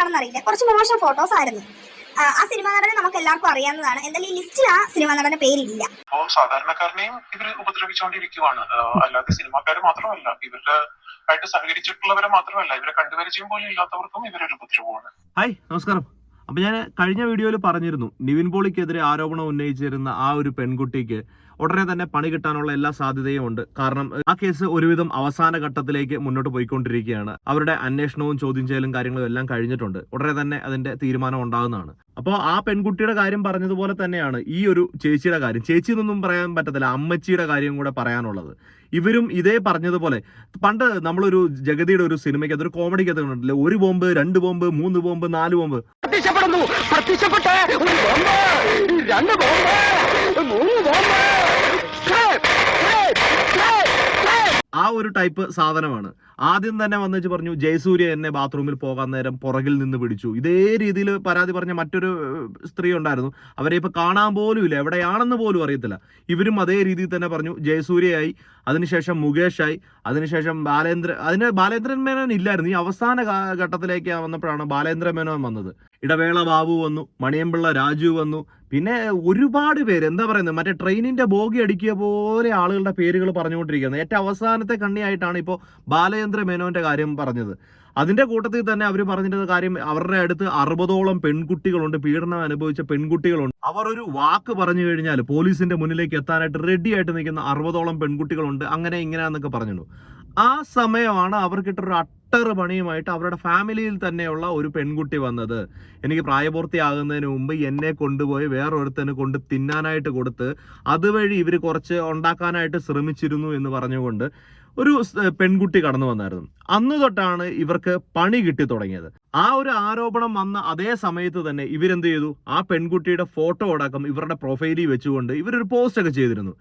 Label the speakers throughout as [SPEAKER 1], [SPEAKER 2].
[SPEAKER 1] എന്താണെന്ന് അറിയില്ല, കുറച്ച് മോശം ഫോട്ടോസ് ആയിരുന്നു. ആ സിനിമാ നടനെ നമുക്ക് എല്ലാവർക്കും അറിയാവുന്നതാണ്. എന്തായാലും ഈ ലിസ്റ്റിൽ ആ സിനിമാ നടന്റെ പേരില്ല.
[SPEAKER 2] അപ്പോൾ സാധാരണക്കാരനെയും ഇവർ ഉപദ്രവിച്ചുകൊണ്ടിരിക്കുവാണ്. അല്ലാതെ സിനിമാക്കാർ മാത്രമല്ല, ഇവരുടെ ആയിട്ട് സഹകരിച്ചിട്ടുള്ളവരെ മാത്രമല്ല, ഇവരെ കണ്ടുപരിചയം പോലും ഇല്ലാത്തവർക്കും ഇവരൊരു ഉപദ്രവമാണ്.
[SPEAKER 3] ഹായ്, നമസ്കാരം. അപ്പൊ ഞാൻ കഴിഞ്ഞ വീഡിയോയിൽ പറഞ്ഞിരുന്നു, നിവിൻ പോളിക്കെതിരെ ആരോപണം ഉന്നയിച്ചിരുന്ന ആ ഒരു പെൺകുട്ടിക്ക് ഉടനെ തന്നെ പണി കിട്ടാനുള്ള എല്ലാ സാധ്യതയും ഉണ്ട്. കാരണം ആ കേസ് ഒരുവിധം അവസാന ഘട്ടത്തിലേക്ക് മുന്നോട്ട് പോയിക്കൊണ്ടിരിക്കുകയാണ്. അവരുടെ അന്വേഷണവും ചോദ്യം ചെയ്യലും കാര്യങ്ങളും എല്ലാം കഴിഞ്ഞിട്ടുണ്ട്. ഉടനെ തന്നെ അതിന്റെ തീരുമാനം ഉണ്ടാകുന്നതാണ്. അപ്പോൾ ആ പെൺകുട്ടിയുടെ കാര്യം പറഞ്ഞതുപോലെ തന്നെയാണ് ഈ ഒരു ചേച്ചിയുടെ കാര്യം. ചേച്ചി എന്നൊന്നും പറയാൻ പറ്റത്തില്ല, അമ്മച്ചിയുടെ കാര്യം കൂടെ പറയാനുള്ളത്. ഇവരും ഇതേ പറഞ്ഞതുപോലെ, പണ്ട് നമ്മളൊരു ജഗതിയുടെ ഒരു സിനിമയ്ക്ക് അതൊരു കോമഡിക്ക് അത് കണ്ടിട്ടില്ലേ, 1 ബോംബ് 2 ബോംബ് 3 ബോംബ് 4 ബോംബ് ആ ഒരു ടൈപ്പ് സാധനമാണ്. ആദ്യം തന്നെ വന്നിച്ച് പറഞ്ഞു, ജയസൂര്യ എന്നെ ബാത്റൂമിൽ പോകാൻ നേരം പുറകിൽ നിന്ന് പിടിച്ചു. ഇതേ രീതിയിൽ പരാതി പറഞ്ഞ മറ്റൊരു സ്ത്രീ ഉണ്ടായിരുന്നു. അവരെ ഇപ്പൊ കാണാൻ പോലും ഇല്ല, എവിടെയാണെന്ന് പോലും അറിയത്തില്ല. ഇവരും അതേ രീതിയിൽ തന്നെ പറഞ്ഞു. ജയസൂര്യയായി, അതിനുശേഷം മുകേഷായി, അതിനുശേഷം ബാലേന്ദ്രൻ മേനോൻ ഇല്ലായിരുന്നു. ഈ അവസാന ഘട്ടത്തിലേക്ക് വന്നപ്പോഴാണ് ബാലേന്ദ്രൻ മേനോൻ വന്നത്. ഇടവേള ബാബു വന്നു, മണിയമ്പിള്ള രാജു വന്നു, പിന്നെ ഒരുപാട് പേര്, എന്താ പറയുന്നത്, മറ്റേ ട്രെയിനിന്റെ ബോഗി അടിക്കിയ പോലെ ആളുകളുടെ പേരുകൾ പറഞ്ഞുകൊണ്ടിരിക്കുന്നത്. ഏറ്റവും അവസാനത്തെ കണ്ണിയായിട്ടാണ് ഇപ്പോൾ ബാലേന്ദ്ര മേനോന്റെ കാര്യം പറഞ്ഞത്. അതിന്റെ കൂട്ടത്തിൽ തന്നെ അവർ പറഞ്ഞിരുന്ന കാര്യം, അവരുടെ അടുത്ത് 60ഓളം പെൺകുട്ടികളുണ്ട്, പീഡനം അനുഭവിച്ച പെൺകുട്ടികളുണ്ട്. അവർ ഒരു വാക്ക് പറഞ്ഞു കഴിഞ്ഞാൽ പോലീസിന്റെ മുന്നിലേക്ക് എത്താനായിട്ട് റെഡി ആയിട്ട് നിൽക്കുന്ന 60ഓളം പെൺകുട്ടികളുണ്ട്, അങ്ങനെ ഇങ്ങനെയാന്നൊക്കെ പറഞ്ഞു. ആ സമയമാണ് അവർക്കിട്ടൊരു അട്ടറ് പണിയുമായിട്ട് അവരുടെ ഫാമിലിയിൽ തന്നെയുള്ള ഒരു പെൺകുട്ടി വന്നത്. എനിക്ക് പ്രായപൂർത്തിയാകുന്നതിന് മുമ്പ് എന്നെ കൊണ്ടുപോയി വേറൊരുത്തന് കൊണ്ട് തിന്നാനായിട്ട് കൊടുത്ത് അതുവഴി ഇവർ കുറച്ച് ഉണ്ടാക്കാനായിട്ട് ശ്രമിച്ചിരുന്നു എന്ന് പറഞ്ഞുകൊണ്ട് ഒരു പെൺകുട്ടി കടന്നു വന്നായിരുന്നു. അന്ന് തൊട്ടാണ് ഇവർക്ക് പണി കിട്ടി തുടങ്ങിയത്. ആ ഒരു ആരോപണം വന്ന അതേ സമയത്ത് തന്നെ ഇവരെന്ത് ചെയ്തു, ആ പെൺകുട്ടിയുടെ ഫോട്ടോ അടക്കം ഇവരുടെ പ്രൊഫൈലിൽ വെച്ചുകൊണ്ട് ഇവരൊരു പോസ്റ്റ് ഒക്കെ ചെയ്തിരുന്നു.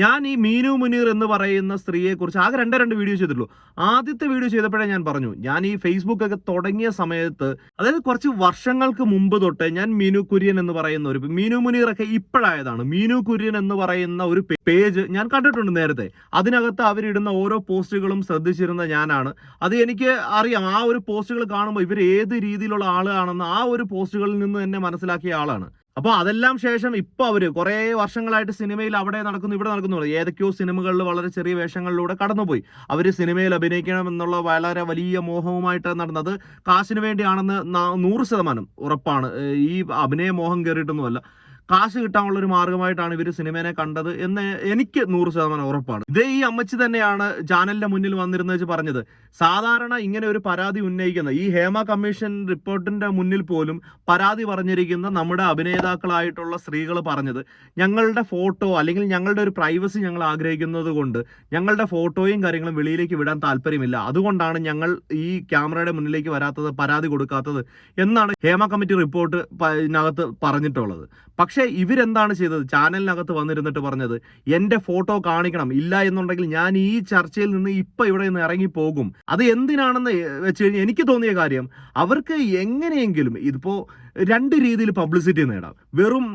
[SPEAKER 3] ഞാൻ ഈ മീനു മുനീർ എന്ന് പറയുന്ന സ്ത്രീയെ കുറിച്ച് ആകെ 2 വീഡിയോ ചെയ്തിട്ടുള്ളൂ. ആദ്യത്തെ വീഡിയോ ചെയ്തപ്പോഴേ ഞാൻ പറഞ്ഞു, ഞാൻ ഈ ഫേസ്ബുക്ക് ഒക്കെ തുടങ്ങിയ സമയത്ത്, അതായത് കുറച്ച് വർഷങ്ങൾക്ക് മുമ്പ് തൊട്ട് ഞാൻ മീനു കുര്യൻ എന്ന് പറയുന്ന ഒരു, മീനു മുനീർ ഒക്കെ ഇപ്പോഴായതാണ്. മീനു കുര്യൻ എന്ന് പറയുന്ന ഒരു പേജ് ഞാൻ കണ്ടിട്ടുണ്ട് നേരത്തെ. അതിനകത്ത് അവരിടുന്ന ഓരോ പോസ്റ്റുകളും ശ്രദ്ധിച്ചിരുന്ന ഞാനാണ്. അത് എനിക്ക് അറിയാം. ആ ഒരു പോസ്റ്റുകൾ കാണുമ്പോൾ ഇവർ ഏത് രീതിയിലുള്ള ആളാണെന്ന് ആ ഒരു പോസ്റ്റുകളിൽ നിന്ന് തന്നെ മനസ്സിലാക്കിയ ആളാണ്. അപ്പോൾ അതെല്ലാം ശേഷം ഇപ്പൊ അവര് കുറെ വർഷങ്ങളായിട്ട് സിനിമയിൽ അവിടെ നടക്കുന്നു ഇവിടെ നടക്കുന്നു, ഏതൊക്കെയോ സിനിമകളിൽ വളരെ ചെറിയ വേഷങ്ങളിലൂടെ കടന്നുപോയി. അവര് സിനിമയിൽ അഭിനയിക്കണം എന്നുള്ള വളരെ വലിയ മോഹവുമായിട്ട് നടന്നത്. കാശിന് വേണ്ടിയാണെന്ന് 100% ഉറപ്പാണ്. ഈ അഭിനയ മോഹം കയറിയിട്ടൊന്നുമല്ല, കാശ് കിട്ടാനുള്ള ഒരു മാർഗമായിട്ടാണ് ഇവർ സിനിമയെ കണ്ടത് എന്ന് എനിക്ക് 100% ഉറപ്പാണ്. ഇതേ ഈ അമ്മച്ചി തന്നെയാണ് ചാനലിന്റെ മുന്നിൽ വന്നിരുന്ന വെച്ച് പറഞ്ഞത്, സാധാരണ ഇങ്ങനെ ഒരു പരാതി ഉന്നയിക്കുന്ന ഈ ഹേമ കമ്മീഷൻ റിപ്പോർട്ടിന്റെ മുന്നിൽ പോലും പരാതി പറഞ്ഞിരിക്കുന്ന നമ്മുടെ അഭിനേതാക്കളായിട്ടുള്ള സ്ത്രീകൾ പറഞ്ഞത്, ഞങ്ങളുടെ ഫോട്ടോ അല്ലെങ്കിൽ ഞങ്ങളുടെ ഒരു പ്രൈവസി ഞങ്ങൾ ആഗ്രഹിക്കുന്നത് കൊണ്ട് ഞങ്ങളുടെ ഫോട്ടോയും കാര്യങ്ങളും വെളിയിലേക്ക് വിടാൻ താല്പര്യമില്ല, അതുകൊണ്ടാണ് ഞങ്ങൾ ഈ ക്യാമറയുടെ മുന്നിലേക്ക് വരാത്തത്, പരാതി കൊടുക്കാത്തത് എന്നാണ് ഹേമ കമ്മിറ്റി റിപ്പോർട്ട് ഇതിനകത്ത് പറഞ്ഞിട്ടുള്ളത്. പക്ഷേ ഇവരെന്താണ് ചെയ്തത്, ചാനലിനകത്ത് വന്നിരുന്നിട്ട് പറഞ്ഞത്, എൻ്റെ ഫോട്ടോ കാണിക്കണം, ഇല്ല എന്നുണ്ടെങ്കിൽ ഞാൻ ഈ ചർച്ചയിൽ നിന്ന് ഇപ്പം ഇവിടെ നിന്ന് ഇറങ്ങിപ്പോകും. അത് എന്തിനാണെന്ന് വെച്ച് കഴിഞ്ഞാൽ എനിക്ക് തോന്നിയ കാര്യം, അവർക്ക് എങ്ങനെയെങ്കിലും ഇതിപ്പോൾ 2 രീതിയിൽ പബ്ലിസിറ്റി നേടാം. വെറും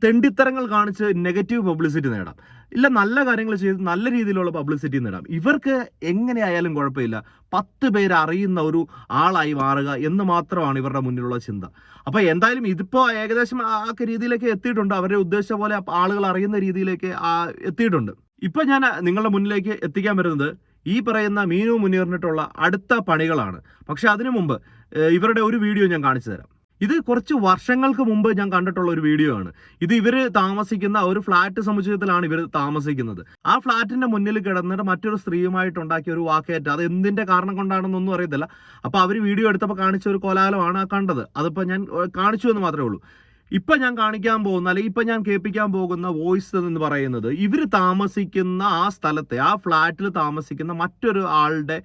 [SPEAKER 3] തെണ്ടിത്തരങ്ങൾ കാണിച്ച് നെഗറ്റീവ് പബ്ലിസിറ്റി നേടാം, ഇല്ല നല്ല കാര്യങ്ങൾ ചെയ്ത് നല്ല രീതിയിലുള്ള പബ്ലിസിറ്റി നേടാം. ഇവർക്ക് എങ്ങനെയായാലും കുഴപ്പമില്ല, 10 പേര് അറിയുന്ന ഒരു ആളായി മാറുക എന്ന് മാത്രമാണ് ഇവരുടെ മുന്നിലുള്ള ചിന്ത. അപ്പൊ എന്തായാലും ഇതിപ്പോ ഏകദേശം ആ രീതിയിലേക്ക് എത്തിയിട്ടുണ്ട്. അവരുടെ ഉദ്ദേശിച്ച പോലെ ആളുകൾ അറിയുന്ന രീതിയിലേക്ക് എത്തിയിട്ടുണ്ട്. ഇപ്പൊ ഞാൻ നിങ്ങളുടെ മുന്നിലേക്ക് എത്തിക്കാൻ വരുന്നത് ഈ പറയുന്ന മീനു മുനീറിനിട്ടുള്ള അടുത്ത പണികളാണ്. പക്ഷെ അതിനു മുമ്പ് ഇവരുടെ ഒരു വീഡിയോ ഞാൻ കാണിച്ചു തരാം. ഇത് കുറച്ച് വർഷങ്ങൾക്ക് മുമ്പ് ഞാൻ കണ്ടിട്ടുള്ള ഒരു വീഡിയോ ആണ്. ഇത് ഇവർ താമസിക്കുന്ന ഒരു ഫ്ലാറ്റ് സമുച്ചയത്തിലാണ് ഇവർ താമസിക്കുന്നത്. ആ ഫ്ലാറ്റിന്റെ മുന്നിൽ കിടന്നിട്ട് മറ്റൊരു സ്ത്രീയുമായിട്ടുണ്ടാക്കിയ ഒരു വാക്കേറ്റ, അത് എന്തിന്റെ കാരണം കൊണ്ടാണെന്നൊന്നും അറിയത്തില്ല. അപ്പൊ അവർ വീഡിയോ എടുത്തപ്പോൾ കാണിച്ച ഒരു കോലാഹലമാണ് കണ്ടത്. അതിപ്പോ ഞാൻ കാണിച്ചു എന്ന് മാത്രമേ ഉള്ളൂ. ഇപ്പൊ ഞാൻ കാണിക്കാൻ പോകുന്ന, അല്ലെങ്കിൽ ഇപ്പൊ ഞാൻ കേൾപ്പിക്കാൻ പോകുന്ന വോയിസ് എന്ന് പറയുന്നത് ഇവർ താമസിക്കുന്ന ആ സ്ഥലത്തെ, ആ ഫ്ലാറ്റിൽ താമസിക്കുന്ന മറ്റൊരു ആളുടെ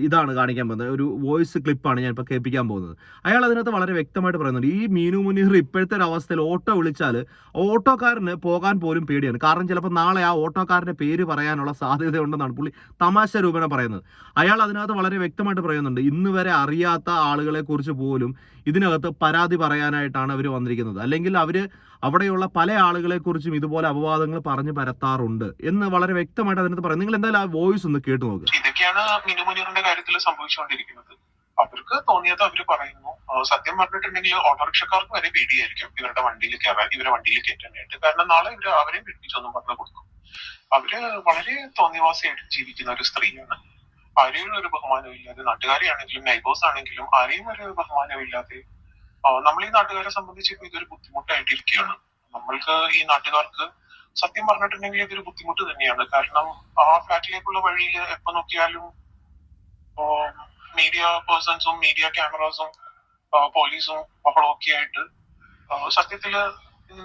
[SPEAKER 3] ഇതാണ് കാണിക്കാൻ പോകുന്നത്. ഒരു വോയിസ് ക്ലിപ്പാണ് ഞാൻ ഇപ്പോൾ കേൾപ്പിക്കാൻ പോകുന്നത്. അയാൾ അതിനകത്ത് വളരെ വ്യക്തമായിട്ട് പറയുന്നുണ്ട്, ഈ മീനു മുനീർ ഇപ്പോഴത്തെ ഒരു അവസ്ഥയിൽ ഓട്ടോ വിളിച്ചാൽ ഓട്ടോക്കാരന് പോകാൻ പോലും പേടിയാണ്. കാരണം ചിലപ്പോൾ നാളെ ആ ഓട്ടോക്കാരൻ്റെ പേര് പറയാനുള്ള സാധ്യതയുണ്ടെന്നാണ് പുള്ളി തമാശ രൂപേണ പറയുന്നത്. അയാൾ അതിനകത്ത് വളരെ വ്യക്തമായിട്ട് പറയുന്നുണ്ട്, ഇന്ന് വരെ അറിയാത്ത ആളുകളെ കുറിച്ച് പോലും ഇതിനകത്ത് പരാതി പറയാനായിട്ടാണ് അവർ വന്നിരിക്കുന്നത്, അല്ലെങ്കിൽ അവർ അവിടെയുള്ള പല ആളുകളെ കുറിച്ചും ഇതുപോലെ അപവാദങ്ങൾ പറഞ്ഞു പരത്താറുണ്ട് എന്ന് വളരെ വ്യക്തമായിട്ട് അതിനകത്ത് പറയും. നിങ്ങൾ എന്തായാലും ആ വോയിസ് ഒന്ന് കേട്ടു നോക്കുക.
[SPEAKER 2] ഇതൊക്കെയാണ് മീനു മുനീറിന്റെ കാര്യത്തിൽ സംഭവിച്ചുകൊണ്ടിരിക്കുന്നത്. അവർക്ക് തോന്നിയത് അവര് പറയുന്നു. സത്യം പറഞ്ഞിട്ടുണ്ടെങ്കിൽ ഓട്ടോറിക്ഷക്കാർക്ക് വരെ പേടിയായിരിക്കും ഇവരുടെ വണ്ടിയിൽ കയറാൻ, ഇവരെ വണ്ടിയിൽ കയറ്റാനായിട്ട്. കാരണം നാളെ ഇവര് അവരെ പിടിപ്പിച്ചൊന്നും പറഞ്ഞു കൊടുക്കും. അവര് വളരെ തോന്നിവാസിയായിട്ട് ജീവിക്കുന്ന ഒരു സ്ത്രീയാണ്. ആരെയും ഒരു ബഹുമാനവും ഇല്ലാതെ, നാട്ടുകാരെയാണെങ്കിലും നൈബേഴ്സ് ആണെങ്കിലും ആരെയും ഒരു ബഹുമാനവും ഇല്ലാതെ, നമ്മൾ ഈ നാട്ടുകാരെ സംബന്ധിച്ച് ഇപ്പൊ ഇതൊരു ബുദ്ധിമുട്ടായിട്ടിരിക്കുകയാണ്. നമ്മൾക്ക് ഈ നാട്ടുകാർക്ക് സത്യം പറഞ്ഞിട്ടുണ്ടെങ്കിൽ ഇതൊരു ബുദ്ധിമുട്ട് തന്നെയാണ്. കാരണം ആ ഫ്ലാറ്റിലേക്കുള്ള വഴിയിൽ എപ്പോ നോക്കിയാലും മീഡിയ പേഴ്സൺസും മീഡിയ ക്യാമറാസും പോലീസും ബഹളമൊക്കെ ആയിട്ട് സത്യത്തില്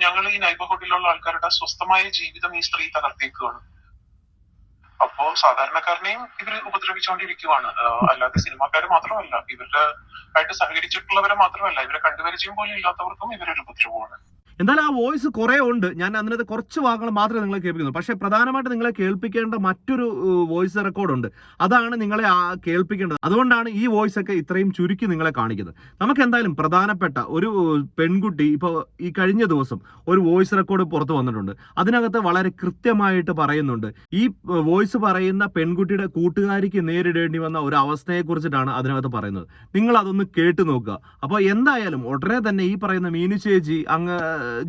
[SPEAKER 2] ഞങ്ങൾ ഈ നൈബർഹുഡിലുള്ള ആൾക്കാരുടെ സ്വസ്ഥമായ ജീവിതം ഈ സ്ത്രീ തകർത്തേക്കുകയാണ്. അപ്പോ സാധാരണക്കാരനെയും ഇവര് ഉപദ്രവിച്ചുകൊണ്ടിരിക്കുവാണ്. അല്ലാതെ സിനിമാക്കാര് മാത്രമല്ല, ഇവരുടെ ആയിട്ട് സഹകരിച്ചിട്ടുള്ളവരെ മാത്രമല്ല, ഇവരെ കണ്ടുപരിചയം പോലും ഇല്ലാത്തവർക്കും ഇവരൊരു ഉപദ്രവമാണ്.
[SPEAKER 3] എന്തായാലും ആ വോയിസ് കുറേ ഉണ്ട്. ഞാൻ അതിനകത്ത് കുറച്ച് ഭാഗങ്ങൾ മാത്രമേ നിങ്ങളെ കേൾപ്പിക്കുന്നു. പക്ഷേ പ്രധാനമായിട്ട് നിങ്ങളെ കേൾപ്പിക്കേണ്ട മറ്റൊരു വോയിസ് റെക്കോർഡുണ്ട്. അതാണ് നിങ്ങളെ കേൾപ്പിക്കേണ്ടത്. അതുകൊണ്ടാണ് ഈ വോയിസ് ഒക്കെ ഇത്രയും ചുരുക്കി നിങ്ങളെ കാണിക്കുന്നത്. നമുക്ക് എന്തായാലും പ്രധാനപ്പെട്ട ഒരു പെൺകുട്ടി ഇപ്പോൾ ഈ കഴിഞ്ഞ ദിവസം ഒരു വോയിസ് റെക്കോർഡ് പുറത്തു വന്നിട്ടുണ്ട്. അതിനകത്ത് വളരെ കൃത്യമായിട്ട് പറയുന്നുണ്ട്. ഈ വോയിസ് പറയുന്ന പെൺകുട്ടിയുടെ കൂട്ടുകാരിക്ക് നേരിടേണ്ടി വന്ന ഒരു അവസ്ഥയെക്കുറിച്ചിട്ടാണ് അതിനകത്ത് പറയുന്നത്. നിങ്ങൾ അതൊന്ന് കേട്ടു നോക്കുക. അപ്പോൾ എന്തായാലും ഉടനെ തന്നെ ഈ പറയുന്ന മീനു ചേച്ചി അങ്ങ്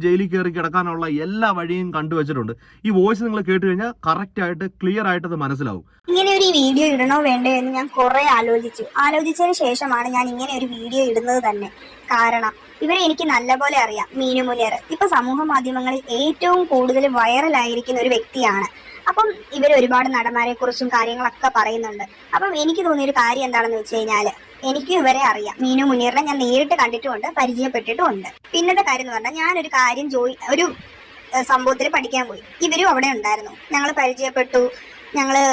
[SPEAKER 3] ജയിലിൽ കയറി കിടക്കാനുള്ള എല്ലാ വഴിയും കണ്ടുവച്ചിട്ടുണ്ട്. ഈ വോയിസ് നിങ്ങൾ കേട്ട് കഴിഞ്ഞാൽ കറക്റ്റ് ആയിട്ട് ക്ലിയർ ആയിട്ട് അത് മനസ്സിലാവും.
[SPEAKER 1] ഇങ്ങനെ ഒരു വീഡിയോ ഇടണോ വേണ്ടോ എന്ന് ഞാൻ കുറെ ആലോചിച്ചതിന് ശേഷമാണ് ഞാൻ ഇങ്ങനെ ഒരു വീഡിയോ ഇടുന്നത് തന്നെ. കാരണം ഇവരെ എനിക്ക് നല്ലപോലെ അറിയാം. മീനു മുനീർ ഇപ്പൊ സമൂഹ മാധ്യമങ്ങളിൽ ഏറ്റവും കൂടുതൽ വൈറലായിരിക്കുന്ന ഒരു വ്യക്തിയാണ്. അപ്പം ഇവർ ഒരുപാട് നടന്മാരെ കുറിച്ചും കാര്യങ്ങളൊക്കെ പറയുന്നുണ്ട്. അപ്പം എനിക്ക് തോന്നിയൊരു കാര്യം എന്താണെന്ന് വെച്ച് കഴിഞ്ഞാല്, എനിക്ക് ഇവരെ അറിയാം. മീനു മുനീറിനെ ഞാൻ നേരിട്ട് കണ്ടിട്ടുമുണ്ട്, പരിചയപ്പെട്ടിട്ടുമുണ്ട്. പിന്നത്തെ കാര്യം എന്ന് പറഞ്ഞാൽ ഞാനൊരു കാര്യം ഒരു സംഭവത്തിൽ പഠിക്കാൻ പോയി. ഇവരും അവിടെ ഉണ്ടായിരുന്നു. ഞങ്ങൾ പരിചയപ്പെട്ടു. ഞങ്ങള്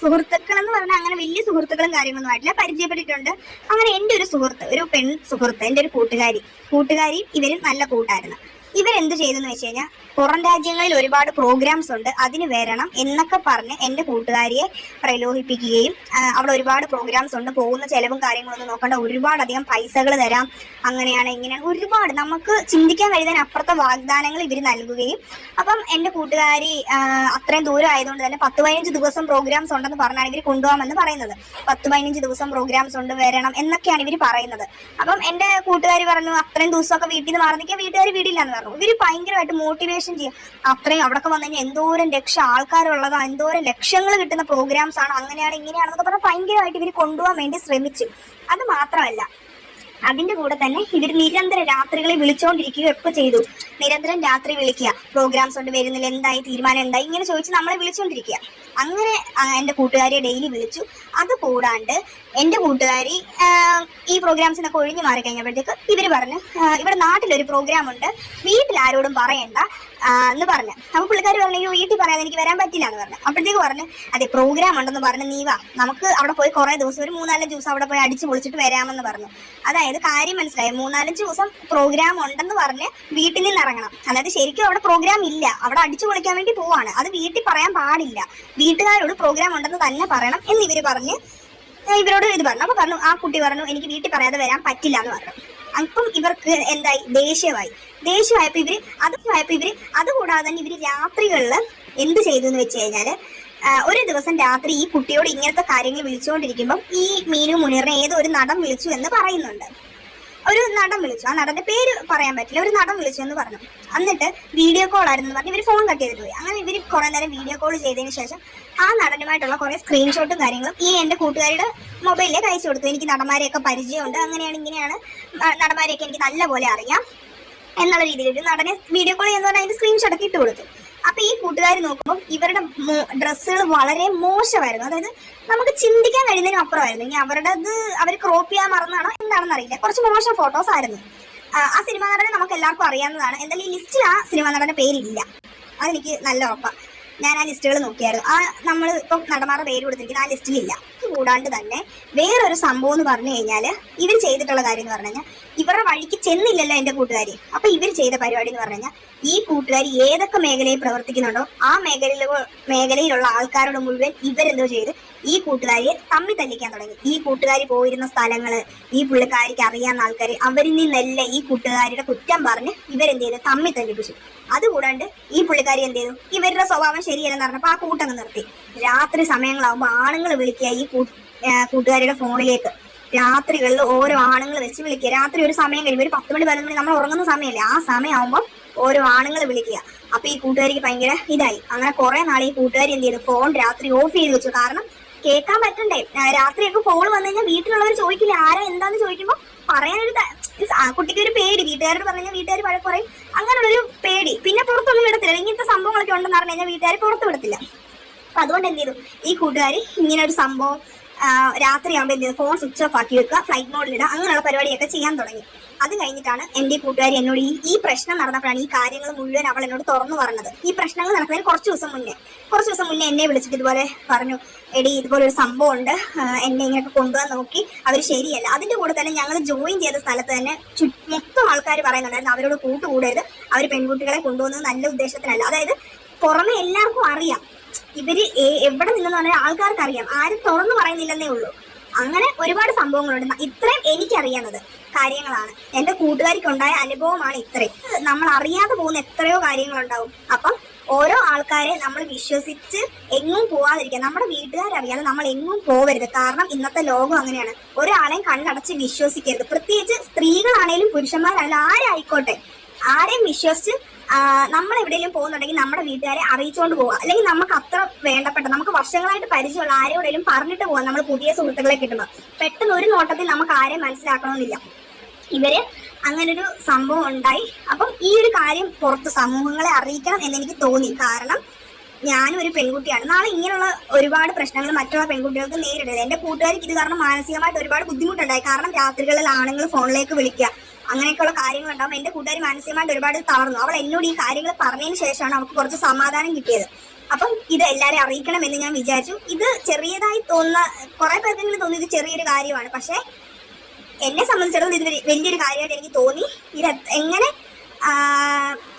[SPEAKER 1] സുഹൃത്തുക്കൾ എന്ന് പറഞ്ഞാൽ അങ്ങനെ വലിയ സുഹൃത്തുക്കളും കാര്യങ്ങളൊന്നും ആയിട്ടില്ല, പരിചയപ്പെട്ടിട്ടുണ്ട്. അങ്ങനെ എൻ്റെ ഒരു സുഹൃത്ത്, ഒരു പെൺ സുഹൃത്ത്, എൻ്റെ ഒരു കൂട്ടുകാരി ഇവരും നല്ല കൂട്ടായിരുന്നു. ഇവരെന്ത് ചെയ്തെന്ന് വെച്ച് കഴിഞ്ഞാൽ, പുറം രാജ്യങ്ങളിൽ ഒരുപാട് പ്രോഗ്രാംസ് ഉണ്ട്, അതിന് വരണം എന്നൊക്കെ പറഞ്ഞ് എൻ്റെ കൂട്ടുകാരിയെ പ്രലോഭിപ്പിക്കുകയും അവിടെ ഒരുപാട് പ്രോഗ്രാംസ് ഉണ്ട്, പോകുന്ന ചെലവും കാര്യങ്ങളൊന്നും നോക്കണ്ട, ഒരുപാടധികം പൈസകൾ തരാം, അങ്ങനെയാണ് ഇങ്ങനെയാണ്, ഒരുപാട് നമുക്ക് ചിന്തിക്കാൻ കഴിയുന്നതിനപ്പുറത്തെ വാഗ്ദാനങ്ങൾ ഇവർ നൽകുകയും. അപ്പം എൻ്റെ കൂട്ടുകാരി അത്രയും ദൂരം ആയതുകൊണ്ട് തന്നെ 10-15 ദിവസം പ്രോഗ്രാംസ് ഉണ്ടെന്ന് പറഞ്ഞാണ് ഇവർ കൊണ്ടുപോകാമെന്ന് പറയുന്നത്. 10-15 ദിവസം പ്രോഗ്രാംസ് ഉണ്ട്, വരണം എന്നൊക്കെയാണ് ഇവർ പറയുന്നത്. അപ്പം എൻ്റെ കൂട്ടുകാരി പറഞ്ഞു അത്രയും ദിവസമൊക്കെ വീട്ടിൽ നിന്ന് മാറി നിൽക്കാൻ വീട്ടുകാർ വീടില്ലാന്ന് പറഞ്ഞു. ഇവർ ഭയങ്കരമായിട്ട് മോട്ടിവേഷൻ ചെയ്യും. അത്രയും അവിടെയൊക്കെ വന്നു കഴിഞ്ഞാൽ എന്തോരം ലക്ഷം ആൾക്കാരുള്ളതാണ്, എന്തോരം ലക്ഷങ്ങൾ കിട്ടുന്ന പ്രോഗ്രാംസ് ആണ്, അങ്ങനെയാണ് ഇങ്ങനെയാണെന്നൊക്കെ പറഞ്ഞാൽ ഭയങ്കരമായിട്ട് ഇവർ കൊണ്ടുപോകാൻ വേണ്ടി ശ്രമിച്ചു. അത് മാത്രമല്ല, അതിന്റെ കൂടെ തന്നെ ഇവർ നിരന്തരം രാത്രികളെ വിളിച്ചുകൊണ്ടിരിക്കുകയൊക്കെ ചെയ്തു. നിരന്തരം രാത്രി വിളിക്കുക, പ്രോഗ്രാംസ് കൊണ്ട് വരുന്നില്ല, എന്തായി, തീരുമാനം എന്തായി, ഇങ്ങനെ ചോദിച്ച് നമ്മളെ വിളിച്ചുകൊണ്ടിരിക്കുക. അങ്ങനെ എൻ്റെ കൂട്ടുകാരിയെ ഡെയിലി വിളിച്ചു. അത് കൂടാണ്ട് എൻ്റെ കൂട്ടുകാരി ഈ പ്രോഗ്രാംസിനൊക്കെ ഒഴിഞ്ഞു മാറി കഴിഞ്ഞപ്പോഴത്തേക്ക് ഇവർ പറഞ്ഞു ഇവിടെ നാട്ടിലൊരു പ്രോഗ്രാം ഉണ്ട്, വീട്ടിൽ ആരോടും പറയണ്ട എന്ന് പറഞ്ഞു. അപ്പൊ പുള്ളിക്കാരി പറഞ്ഞു വീട്ടിൽ പറയാതെ എനിക്ക് വരാൻ പറ്റില്ല എന്ന് പറഞ്ഞു. അപ്പോഴത്തേക്ക് പറഞ്ഞു അതെ പ്രോഗ്രാം ഉണ്ടെന്ന് പറഞ്ഞു, നീ വാ, നമുക്ക് അവിടെ പോയി കുറെ ദിവസം, ഒരു 3-4 ദിവസം അവിടെ പോയി അടിച്ചു പൊളിച്ചിട്ട് വരാമെന്ന് പറഞ്ഞു. അതായത് കാര്യം മനസ്സിലായി, 3-5 ദിവസം പ്രോഗ്രാം ഉണ്ടെന്ന് പറഞ്ഞ് വീട്ടിൽ നിന്ന് ഇറങ്ങണം. അതായത് ശരിക്കും അവിടെ പ്രോഗ്രാം ഇല്ല, അവിടെ അടിച്ചു പൊളിക്കാൻ വേണ്ടി പോവാണ്. അത് വീട്ടിൽ പറയാൻ പാടില്ല, വീട്ടുകാരോട് പ്രോഗ്രാം ഉണ്ടെന്ന് തന്നെ പറയണം എന്ന് ഇവര് പറഞ്ഞ് ഇവരോട് ഇത് പറഞ്ഞു. അപ്പൊ പറഞ്ഞു, ആ കുട്ടി പറഞ്ഞു എനിക്ക് വീട്ടിൽ പറയാതെ വരാൻ പറ്റില്ല എന്ന് പറഞ്ഞു. അപ്പം ഇവർക്ക് എന്തായി, ദേഷ്യമായപ്പോ ഇവര് അതുകൂടാതെ തന്നെ ഇവര് രാത്രികളിൽ എന്ത് ചെയ്തു എന്ന് വെച്ച് കഴിഞ്ഞാല്, ഒരു ദിവസം രാത്രി ഈ കുട്ടിയോട് ഇങ്ങനത്തെ കാര്യങ്ങൾ വിളിച്ചുകൊണ്ടിരിക്കുമ്പം ഈ മീനു മുനീറിനെ ഏതോ ഒരു നടൻ വിളിച്ചു എന്ന് പറയുന്നുണ്ട്. ഒരു നടൻ വിളിച്ചു, ആ നടന്റെ പേര് പറയാൻ പറ്റില്ല, ഒരു നടൻ വിളിച്ചു എന്ന് പറഞ്ഞു. എന്നിട്ട് വീഡിയോ കോൾ ആയിരുന്നു പറഞ്ഞ് ഇവർ ഫോൺ കട്ട് ചെയ്തിട്ട് പോയി. അങ്ങനെ ഇവർ കുറെ നേരം വീഡിയോ കോൾ ചെയ്തതിന് ശേഷം ആ നടനുമായിട്ടുള്ള കുറെ സ്ക്രീൻഷോട്ടും കാര്യങ്ങളും ഈ എൻ്റെ കൂട്ടുകാരുടെ മൊബൈലിലേക്ക് അയച്ചു കൊടുത്തു. എനിക്ക് നടന്മാരെയൊക്കെ പരിചയമുണ്ട്, അങ്ങനെയാണ് ഇങ്ങനെയാണ്, നടന്മാരെയൊക്കെ എനിക്ക് നല്ലപോലെ അറിയാം എന്നുള്ള രീതിയിൽ നടനെ വീഡിയോ കോൾ ചെയ്യുന്ന പറഞ്ഞാൽ അതിന്റെ സ്ക്രീൻഷോട്ടൊക്കെ ഇട്ട് കൊടുത്തു. അപ്പൊ ഈ കൂട്ടുകാർ നോക്കുമ്പോൾ ഇവരുടെ ഡ്രസ്സുകൾ വളരെ മോശമായിരുന്നു. അതായത് നമുക്ക് ചിന്തിക്കാൻ കഴിയുന്നതിനും അപ്പുറമായിരുന്നു. ഇനി അവർ ക്രോപ്പ് ചെയ്യാൻ മറന്നാണോ എന്താണെന്ന് അറിയില്ല, കുറച്ച് മോശം ഫോട്ടോസ് ആയിരുന്നു. ആ സിനിമാ നടനെ നമുക്ക് എല്ലാവർക്കും അറിയാവുന്നതാണ്. എന്തായാലും ഈ ലിസ്റ്റിൽ ആ സിനിമാ നടന്റെ പേരില്ല, അതെനിക്ക് നല്ല ഉറപ്പാണ്. ഞാൻ ആ ലിസ്റ്റുകൾ നോക്കിയായിരുന്നു. നമ്മൾ ഇപ്പം നടന്മാരുടെ പേര് കൊടുത്തിരിക്കുന്ന ആ ലിസ്റ്റിലില്ല. കൂടാണ്ട് തന്നെ വേറൊരു സംഭവം എന്ന് പറഞ്ഞു കഴിഞ്ഞാല്, ഇവർ ചെയ്തിട്ടുള്ള കാര്യം എന്ന് പറഞ്ഞു കഴിഞ്ഞാൽ, ഇവരുടെ വഴിക്ക് ചെന്നില്ലല്ലോ എൻ്റെ കൂട്ടുകാരി. അപ്പൊ ഇവർ ചെയ്ത പരിപാടി എന്ന് പറഞ്ഞു കഴിഞ്ഞാൽ, ഈ കൂട്ടുകാരി ഏതൊക്കെ മേഖലയിൽ പ്രവർത്തിക്കുന്നുണ്ടോ ആ മേഖലയിലുള്ള ആൾക്കാരോട് മുഴുവൻ ഇവരെന്തോ ചെയ്ത് ഈ കൂട്ടുകാരിയെ തമ്മി തല്ലിക്കാൻ തുടങ്ങി. ഈ കൂട്ടുകാരി പോയിരുന്ന സ്ഥലങ്ങള്, ഈ പുള്ളിക്കാരിക്ക് അറിയാവുന്ന ആൾക്കാർ, അവരിൽ നിന്നല്ല ഈ കൂട്ടുകാരിയുടെ കുറ്റം പറഞ്ഞ് ഇവരെന്ത് ചെയ്ത് തമ്മി തല്ലിപ്പിച്ചു. അതുകൂടാണ്ട് ഈ പുള്ളിക്കാരി എന്ത് ചെയ്തു, ഇവരുടെ സ്വഭാവം ശരിയല്ലെന്ന് പറഞ്ഞപ്പോൾ ആ കൂട്ടങ്ങ് നിർത്തി. രാത്രി സമയങ്ങളാവുമ്പോൾ ആണുങ്ങൾ വിളിക്കുക ഈ കൂട്ടുകാരിയുടെ ഫോണിലേക്ക്. രാത്രികളിൽ ഓരോ ആണുങ്ങൾ വെച്ച് വിളിക്കുക. രാത്രി ഒരു സമയം കഴിയുമ്പോൾ ഒരു 10 മണി 11 മണി നമ്മൾ ഉറങ്ങുന്ന സമയമല്ലേ, ആ സമയമാകുമ്പോൾ ഓരോ ആണുങ്ങൾ വിളിക്കുക. അപ്പൊ ഈ കൂട്ടുകാരിക്ക് ഭയങ്കര ഇതായി. അങ്ങനെ കുറെ നാളെ ഈ കൂട്ടുകാരി എന്ത് ചെയ്തു, ഫോൺ രാത്രി ഓഫ് ചെയ്ത് വെച്ചു. കാരണം കേൾക്കാൻ പറ്റണ്ടേ, രാത്രിയൊക്കെ ഫോൺ വന്നു കഴിഞ്ഞാൽ വീട്ടിലുള്ളവർ ചോദിക്കില്ല ആരാ എന്താന്ന് ചോദിക്കുമ്പോൾ പറയാനൊരു കുട്ടിക്ക് ഒരു പേടി, വീട്ടുകാരോട് പറഞ്ഞാൽ വീട്ടുകാർ വഴക്ക് പറയും, അങ്ങനെയുള്ളൊരു പേടി. പിന്നെ പുറത്തൊന്നും വിടത്തില്ല, ഇങ്ങനത്തെ സംഭവങ്ങളൊക്കെ ഉണ്ടെന്ന് പറഞ്ഞു കഴിഞ്ഞാൽ വീട്ടുകാർ പുറത്ത് വിടത്തില്ല. അപ്പൊ അതുകൊണ്ട് എന്ത് ചെയ്തു, ഈ കൂട്ടുകാരി ഇങ്ങനെ ഒരു സംഭവം രാത്രിയാകുമ്പോൾ എന്ത് ചെയ്തു, ഫോൺ സ്വിച്ച് ഓഫ് ആക്കി വെക്കുക, ഫ്ലൈറ്റ് മോഡിലിടുക, അങ്ങനെയുള്ള പരിപാടിയൊക്കെ ചെയ്യാൻ തുടങ്ങി. അത് കഴിഞ്ഞിട്ടാണ് എൻ്റെ കൂട്ടുകാരി എന്നോട് ഈ പ്രശ്നം നടന്നപ്പോഴാണ് ഈ കാര്യങ്ങൾ മുഴുവൻ അവൾ എന്നോട് തുറന്നു പറഞ്ഞത്. ഈ പ്രശ്നങ്ങൾ നടക്കുന്നതിന് കുറച്ച് ദിവസം മുന്നേ എന്നെ വിളിച്ചിട്ട് ഇതുപോലെ പറഞ്ഞു, എടി ഇതുപോലെ ഒരു സംഭവം ഉണ്ട്, എന്നെ ഇങ്ങനെയൊക്കെ കൊണ്ടുപോകാൻ നോക്കി, അവർ ശരിയല്ല. അതിന്റെ കൂടെ തന്നെ ഞങ്ങൾ ജോയിൻ ചെയ്ത സ്ഥലത്ത് തന്നെ മൊത്തം ആൾക്കാർ പറയുന്നുണ്ടായിരുന്നു അവരോട് കൂട്ടുകൂടരുത്, അവർ പെൺകുട്ടികളെ കൊണ്ടുപോകുന്നത് നല്ല ഉദ്ദേശത്തിനല്ല. അതായത് പുറമെ എല്ലാവർക്കും അറിയാം ഇവര് എവിടെ നിന്നെന്ന് പറഞ്ഞാൽ ആൾക്കാർക്ക് അറിയാം, ആരും തുറന്നു പറയുന്നില്ലെന്നേ ഉള്ളൂ. അങ്ങനെ ഒരുപാട് സംഭവങ്ങളുണ്ട്. ഇത്രയും എനിക്കറിയാവുന്നത് കാര്യങ്ങളാണ്, എന്റെ കൂട്ടുകാരിക്കുണ്ടായ അനുഭവമാണ് ഇത്രയും. നമ്മൾ അറിയാതെ പോകുന്ന എത്രയോ കാര്യങ്ങളുണ്ടാവും. അപ്പം ഓരോ ആൾക്കാരെ നമ്മൾ വിശ്വസിച്ച് എങ്ങും പോവാതിരിക്കുക. നമ്മുടെ വീട്ടുകാരറിയാതെ നമ്മൾ എങ്ങും പോവരുത്. കാരണം ഇന്നത്തെ ലോകം അങ്ങനെയാണ്, ഒരാളെയും കണ്ണടച്ച് വിശ്വസിക്കരുത്. പ്രത്യേകിച്ച് സ്ത്രീകളാണേലും പുരുഷന്മാരാണേലും ആരായിക്കോട്ടെ, ആരെയും വിശ്വസിച്ച് നമ്മൾ എവിടെയെങ്കിലും പോകുന്നുണ്ടെങ്കിൽ നമ്മുടെ വീട്ടുകാരെ അറിയിച്ചുകൊണ്ട് പോവുക. അല്ലെങ്കിൽ നമുക്ക് അത്ര വേണ്ടപ്പെട്ട, നമുക്ക് വർഷങ്ങളായിട്ട് പരിചയമുള്ള ആരോടെങ്കിലും പറഞ്ഞിട്ട് പോകാം. നമ്മൾ പുതിയ സുഹൃത്തുക്കളെ കിട്ടുമ്പോൾ പെട്ടെന്ന് ഒരു നോട്ടത്തിൽ നമുക്ക് ആരെയും മനസ്സിലാക്കണമെന്നില്ല. ഇവര് അങ്ങനൊരു സംഭവം ഉണ്ടായി. അപ്പം ഈ ഒരു കാര്യം പുറത്ത് സമൂഹങ്ങളെ അറിയിക്കണം എന്നെനിക്ക് തോന്നി. കാരണം ഞാനും ഒരു പെൺകുട്ടിയാണ്. നാളെ ഇങ്ങനെയുള്ള ഒരുപാട് പ്രശ്നങ്ങൾ മറ്റുള്ള പെൺകുട്ടികൾക്ക് നേരിടരുത്. എന്റെ കൂട്ടുകാർക്ക് ഇത് കാരണം മാനസികമായിട്ട് ഒരുപാട് ബുദ്ധിമുട്ടുണ്ടായി. കാരണം രാത്രികളിൽ ആണുങ്ങൾ ഫോണിലേക്ക് വിളിക്കുക, അങ്ങനെയൊക്കെയുള്ള കാര്യങ്ങൾ ഉണ്ടാകും. എന്റെ കൂട്ടുകാരി മാനസികമായിട്ട് ഒരുപാട് തളർന്നു. അവൾ എന്നോട് ഈ കാര്യങ്ങൾ പറഞ്ഞതിന് ശേഷമാണ് അവൾക്ക് കുറച്ച് സമാധാനം കിട്ടിയത്. അപ്പം ഇത് എല്ലാവരെയും അറിയിക്കണം എന്ന് ഞാൻ വിചാരിച്ചു. ഇത് ചെറിയതായി തോന്നുന്ന കുറെ പേർക്കെങ്കിലും തോന്നി ഇത് ചെറിയൊരു കാര്യമാണ്. പക്ഷെ എന്നെ സംബന്ധിച്ചിടത്തോളം ഇത് വലിയൊരു കാര്യമായിട്ട് എനിക്ക് തോന്നി. ഇത് എങ്ങനെ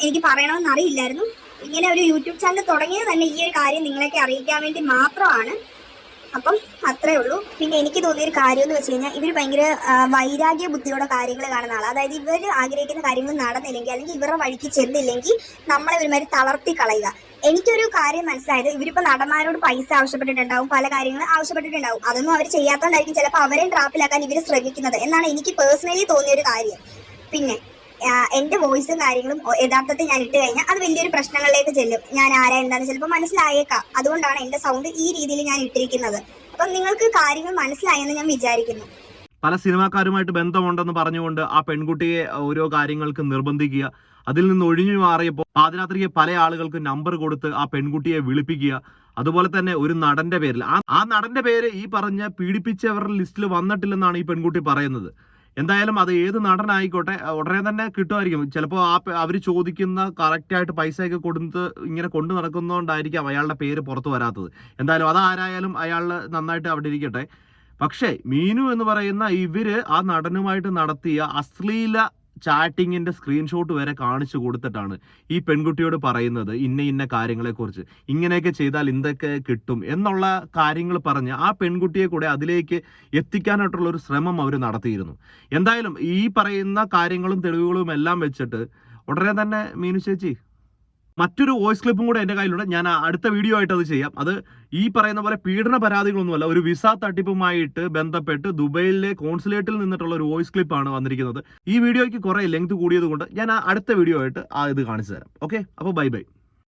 [SPEAKER 1] എനിക്ക് പറയണമെന്ന് അറിയില്ലായിരുന്നു. ഇങ്ങനെ ഒരു യൂട്യൂബ് ചാനൽ തുടങ്ങിയത് തന്നെ ഈ ഒരു കാര്യം നിങ്ങളെയൊക്കെ അറിയിക്കാൻ വേണ്ടി മാത്രമാണ്. അപ്പം അത്രേ ഉള്ളൂ. പിന്നെ എനിക്ക് തോന്നിയൊരു കാര്യം എന്ന് വെച്ച് കഴിഞ്ഞാൽ ഇവർ ഭയങ്കര വൈരാഗ്യ ബുദ്ധിയോടെ കാര്യങ്ങൾ കാണുന്ന ആൾ. അതായത് ഇവർ ആഗ്രഹിക്കുന്ന കാര്യങ്ങൾ നടന്നില്ലെങ്കിൽ അല്ലെങ്കിൽ ഇവരുടെ വഴിക്ക് ചെന്നില്ലെങ്കിൽ നമ്മളെ ഒരുമാതിരി തളർത്തി കളയുക. എനിക്കൊരു കാര്യം മനസ്സിലായത്, ഇവരിപ്പോൾ നടന്മാരോട് പൈസ ആവശ്യപ്പെട്ടിട്ടുണ്ടാവും, പല കാര്യങ്ങൾ ആവശ്യപ്പെട്ടിട്ടുണ്ടാവും. അതൊന്നും അവർ ചെയ്യാത്തതുകൊണ്ടായിരിക്കും ചിലപ്പോൾ അവരെയും ട്രാപ്പിലാക്കാൻ ഇവർ ശ്രമിക്കുന്നത് എന്നാണ് എനിക്ക് പേഴ്സണലി തോന്നിയൊരു കാര്യം. പിന്നെ എന്റെ വോയിസും കാര്യങ്ങളും യഥാർത്ഥത്തിൽ ഞാൻ ഇട്ട് കഴിഞ്ഞാൽ അത് വലിയൊരു പ്രശ്നങ്ങളിലേക്ക് ചെല്ലും. ഞാൻ ആരാ എന്താണെന്ന് ചിലപ്പോൾ മനസ്സിലായേക്കാം. അതുകൊണ്ടാണ് എന്റെ സൗണ്ട് ഈ രീതിയിൽ ഞാൻ ഇട്ടിരിക്കുന്നത്. അപ്പം നിങ്ങൾക്ക് കാര്യങ്ങൾ മനസ്സിലായെന്ന് ഞാൻ വിചാരിക്കുന്നു.
[SPEAKER 3] പല സിനിമാക്കാരുമായിട്ട് ബന്ധമുണ്ടെന്ന് പറഞ്ഞുകൊണ്ട് ആ പെൺകുട്ടിയെ ഓരോ കാര്യങ്ങൾക്ക് നിർബന്ധിക്കുക, അതിൽ നിന്ന് ഒഴിഞ്ഞു മാറിയപ്പോൾ പാതിരാത്രിക്ക് പല ആളുകൾക്ക് നമ്പർ കൊടുത്ത് ആ പെൺകുട്ടിയെ വിളിപ്പിക്കുക. അതുപോലെ തന്നെ ഒരു നടന്റെ പേരിൽ ആ നടന്റെ പേര് ഈ പറഞ്ഞ പീഡിപ്പിച്ചവരുടെ ലിസ്റ്റിൽ വന്നിട്ടില്ലെന്നാണ് ഈ പെൺകുട്ടി പറയുന്നത്. എന്തായാലും അത് ഏത് നടനായിക്കോട്ടെ ഉടനെ തന്നെ കിട്ടുമായിരിക്കും. ചിലപ്പോൾ അവർ ചോദിക്കുന്ന കറക്റ്റായിട്ട് പൈസയൊക്കെ കൊടുത്ത് ഇങ്ങനെ കൊണ്ടു നടക്കുന്നതുകൊണ്ടായിരിക്കും അയാളുടെ പേര് പുറത്തു വരാത്തത്. എന്തായാലും അതാരായാലും അയാൾ നന്നായിട്ട് അവിടെ ഇരിക്കട്ടെ. പക്ഷേ മീനു എന്ന് പറയുന്ന ഇവര് ആ നടനുമായിട്ട് നടത്തിയ അശ്ലീല ചാറ്റിങ്ങിന്റെ സ്ക്രീൻഷോട്ട് വരെ കാണിച്ചു കൊടുത്തിട്ടാണ് ഈ പെൺകുട്ടിയോട് പറയുന്നത് ഇന്ന കാര്യങ്ങളെക്കുറിച്ച്, ഇങ്ങനെയൊക്കെ ചെയ്താൽ എന്തൊക്കെ കിട്ടും എന്നുള്ള കാര്യങ്ങൾ പറഞ്ഞ് ആ പെൺകുട്ടിയെ കൂടെ അതിലേക്ക് എത്തിക്കാനായിട്ടുള്ള ഒരു ശ്രമം അവർ നടത്തിയിരുന്നു. എന്തായാലും ഈ പറയുന്ന കാര്യങ്ങളും തെളിവുകളും എല്ലാം വെച്ചിട്ട് ഉടനെ തന്നെ മീനു ചേച്ചി മറ്റൊരു വോയിസ് ക്ലിപ്പും കൂടെ എൻ്റെ കയ്യിലുണ്ട്. ഞാൻ അടുത്ത വീഡിയോ ആയിട്ട് അത് ചെയ്യാം. അത് ഈ പറയുന്ന പോലെ പീഡന പരാതികളൊന്നുമല്ല, ഒരു വിസ തട്ടിപ്പുമായിട്ട് ബന്ധപ്പെട്ട് ദുബൈയിലെ കോൺസുലേറ്റിൽ നിന്നിട്ടുള്ള ഒരു വോയിസ് ക്ലിപ്പാണ് വന്നിരിക്കുന്നത്. ഈ വീഡിയോയ്ക്ക് കുറേ ലെങ്ത് കൂടിയത് കൊണ്ട് ഞാൻ അടുത്ത വീഡിയോ ആയിട്ട് ഇത് കാണിച്ചു തരാം. ഓക്കെ, അപ്പോൾ ബൈ.